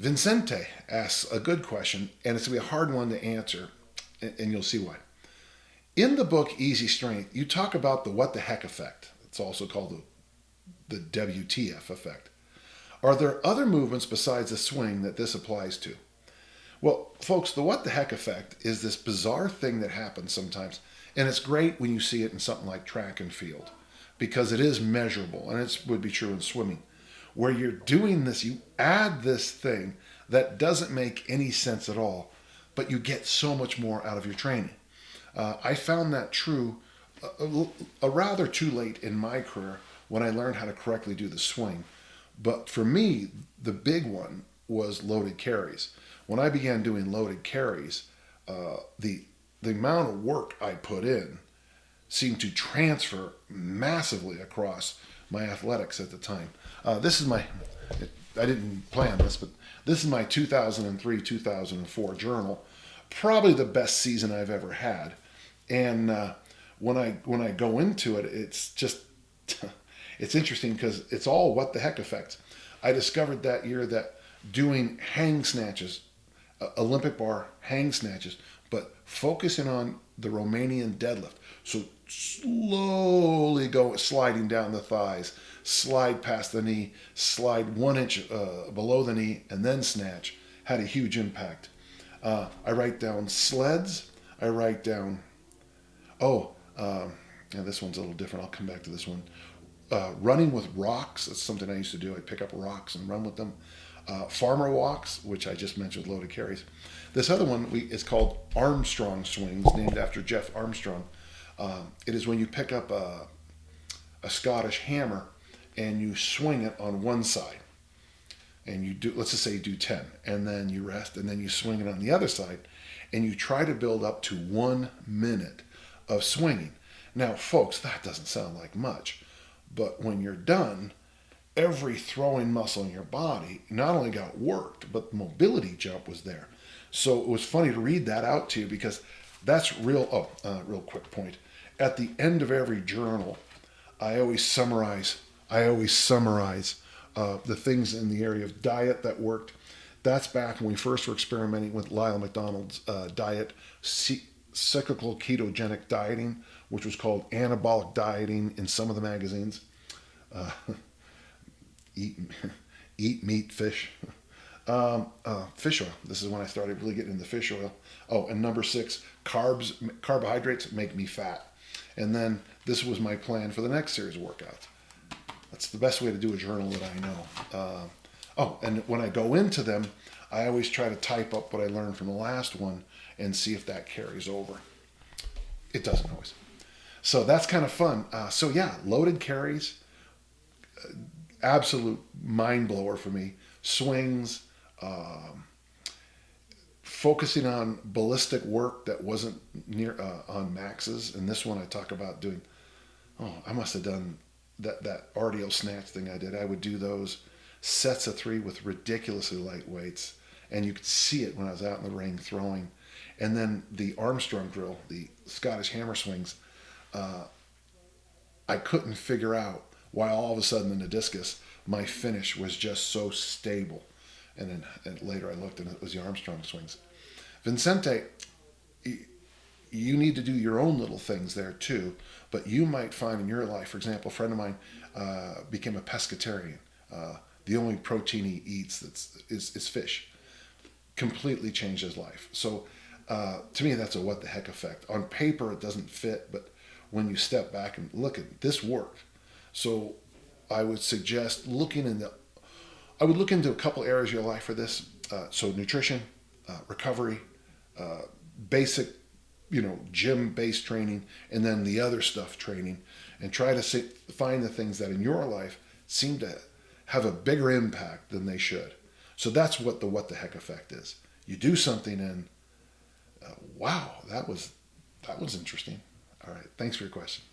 Vincente asks a good question, and it's going to be a hard one to answer, and you'll see why. In the book Easy Strength, you talk about the what the heck effect. It's also called the WTF effect. Are there other movements besides the swing that this applies to? Well, folks, the what the heck effect is this bizarre thing that happens sometimes, and it's great when you see it in something like track and field because it is measurable, and it would be true in swimming, where you're doing this, you add this thing that doesn't make any sense at all, but you get so much more out of your training. I found that true a rather too late in my career when I learned how to correctly do the swing. But for me, the big one was loaded carries. When I began doing loaded carries, the amount of work I put in seemed to transfer massively across my athletics at the time. This is my, I didn't plan this, but this is my 2003-2004 journal. Probably the best season I've ever had. And when I go into it, it's just, it's interesting because it's all what the heck effects. I discovered that year that doing hang snatches, Olympic bar hang snatches, but focusing on the Romanian deadlift. So slowly go sliding down the thighs, slide past the knee, slide 1 inch below the knee, and then snatch had a huge impact. I write down sleds. I write down, this one's a little different. I'll come back to this one. Running with rocks. That's something I used to do. I'd pick up rocks and run with them. Farmer walks, which I just mentioned with loaded carries. This other one is called Armstrong Swings, named after Jeff Armstrong. It is when you pick up a Scottish hammer and you swing it on one side. And you do, let's just say you do 10, and then you rest, and then you swing it on the other side, and you try to build up to 1 minute of swinging. Now, folks, that doesn't sound like much, but when you're done, every throwing muscle in your body not only got worked, but the mobility jump was there. So it was funny to read that out to you because that's real quick point. At the end of every journal, I always summarize the things in the area of diet that worked. That's back when we first were experimenting with Lyle McDonald's diet, cyclical ketogenic dieting, which was called anabolic dieting in some of the magazines. Eat meat, fish. Fish oil. This is when I started really getting into fish oil. Oh, and number 6, carbohydrates make me fat. And then this was my plan for the next series of workouts. That's the best way to do a journal that I know. And when I go into them, I always try to type up what I learned from the last one and see if that carries over. It doesn't always. So that's kind of fun. Loaded carries, absolute mind blower for me. Swings, focusing on ballistic work that wasn't near on maxes. And this one I talk about doing, I must have done that RDO snatch thing I did. I would do those sets of 3 with ridiculously light weights. And you could see it when I was out in the ring throwing. And then the Armstrong drill, the Scottish hammer swings, I couldn't figure out why all of a sudden in the discus, my finish was just so stable. And then later I looked and it was the Armstrong swings. Vincente, you need to do your own little things there too, but you might find in your life, for example, a friend of mine became a pescatarian. The only protein he eats is fish. Completely changed his life. So to me, that's a what the heck effect. On paper, it doesn't fit, but when you step back and look at this worked. So I would suggest look into a couple areas of your life for this. So nutrition, recovery, basic, gym-based training, and then the other stuff training, and try to find the things that in your life seem to have a bigger impact than they should. So that's what the heck effect is. You do something and wow, that was interesting. All right, thanks for your question.